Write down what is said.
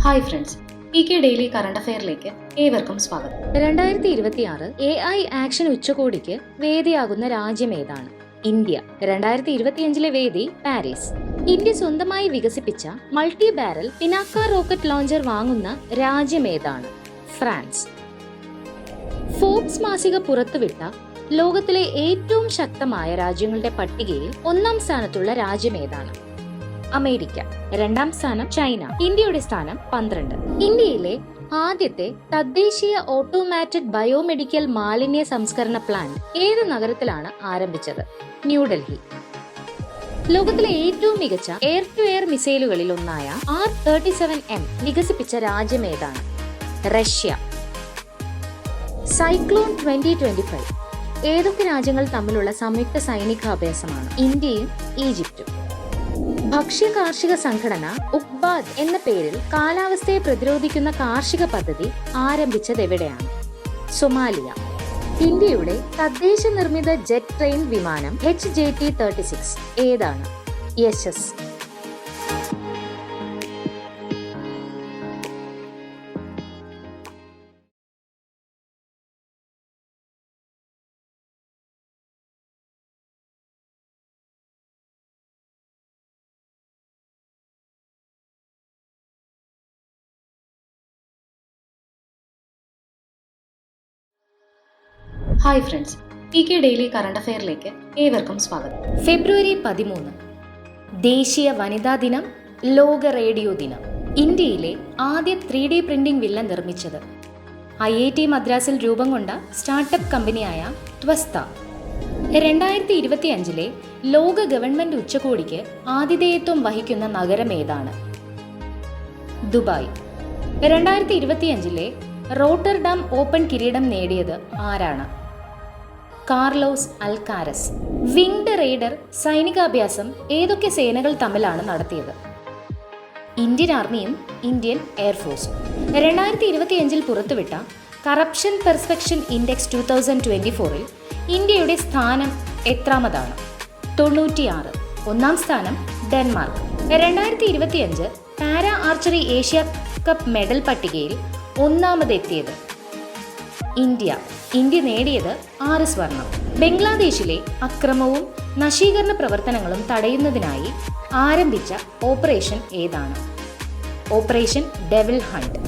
Hi friends, PK daily current അഫെയറിലേക്ക് ഏവർക്കും സ്വാഗതം. 2026 AI ആക്ഷൻ ഉച്ചകോടിക്ക് വേദിയാകുന്ന രാജ്യം ഏതാണ്? ഇന്ത്യ. 2025 വേദി പാരീസ്. ഇന്ത്യ സ്വന്തമായി വികസിപ്പിച്ച multi barrel Pinaka rocket launcher വാങ്ങുന്ന രാജ്യം ഏതാണ്? ഫ്രാൻസ്. ഫോബ്സ് മാസിക പുറത്തുവിട്ട ലോകത്തിലെ ഏറ്റവും ശക്തമായ രാജ്യങ്ങളുടെ പട്ടികയിൽ 1-ാം സ്ഥാനത്തുള്ള രാജ്യം ഏതാണ്? അമേരിക്ക. 2-ാം സ്ഥാനം ചൈന. ഇന്ത്യയുടെ സ്ഥാനം 12. ഇന്ത്യയിലെ ആദ്യത്തെ തദ്ദേശീയ ഓട്ടോമാറ്റഡ് ബയോമെഡിക്കൽ മാലിന്യ സംസ്കരണ പ്ലാന്റ് ഏത് നഗരത്തിലാണ് ആരംഭിച്ചത്? ന്യൂഡൽഹി. ലോകത്തിലെ ഏറ്റവും മികച്ച എയർ ടു എയർ മിസൈലുകളിൽ ഒന്നായ R-37M വികസിപ്പിച്ച രാജ്യം ഏതാണ്? റഷ്യ. സൈക്ലോൺ 2025 ഏതൊക്കെ രാജ്യങ്ങൾ തമ്മിലുള്ള സംയുക്ത സൈനികാഭ്യാസമാണ്? ഇന്ത്യയും ഈജിപ്തും. ഭക്ഷ്യ കാർഷിക സംഘടന ഉക്ബാദ് എന്ന പേരിൽ കാലാവസ്ഥയെ പ്രതിരോധിക്കുന്ന കാർഷിക പദ്ധതി ആരംഭിച്ചത് എവിടെയാണ്? സൊമാലിയ. ഇന്ത്യയുടെ തദ്ദേശ നിർമ്മിത ജെറ്റ് ട്രെയിൻ വിമാനം HJT-36 ഏതാണ്? Yashas. Hi friends, PK daily current അഫെയറിലേക്ക് ഏവർക്കും സ്വാഗതം. ഫെബ്രുവരി 13 ദേശീയ വനിതാ ദിനം, ലോക റേഡിയോ ദിനം. ഇന്ത്യയിലെ ആദ്യ 3D പ്രിന്റിംഗ് വില്ല നിർമ്മിച്ചത്? IIT മദ്രാസിൽ രൂപം കൊണ്ട സ്റ്റാർട്ടപ്പ് കമ്പനിയായ ട്വസ്ത. 2025 ലോക ഗവൺമെന്റ് ഉച്ചകോടിക്ക് ആതിഥേയത്വം വഹിക്കുന്ന നഗരം ഏതാണ്? ദുബായ്. 2025 റോട്ടർഡാം ഓപ്പൺ കിരീടം നേടിയത് ആരാണ്? Carlos Alcaraz. വിങ്ഡ് റെയ്ഡർ സൈനികാഭ്യാസം ഏതൊക്കെ സേനകൾ തമ്മിലാണ് നടത്തിയത്? Indian ആർമിയും Indian എയർഫോഴ്സും. 2025 പുറത്തുവിട്ട കറപ്ഷൻ പെർസെപ്ഷൻ ഇൻഡെക്സ് 2024 ഇന്ത്യയുടെ സ്ഥാനം എത്രാമതാണ്? 96. 1-ാം സ്ഥാനം Denmark. 2025 para archery Asia cup medal പട്ടികയിൽ 1-ാമതെത്തിയത്? ഇന്ത്യ നേടിയത് 6 സ്വർണം. ബംഗ്ലാദേശിലെ അക്രമവും നശീകരണ പ്രവർത്തനങ്ങളും തടയുന്നതിനായി ആരംഭിച്ച ഓപ്പറേഷൻ ഏതാണ്? Operation devil hunt.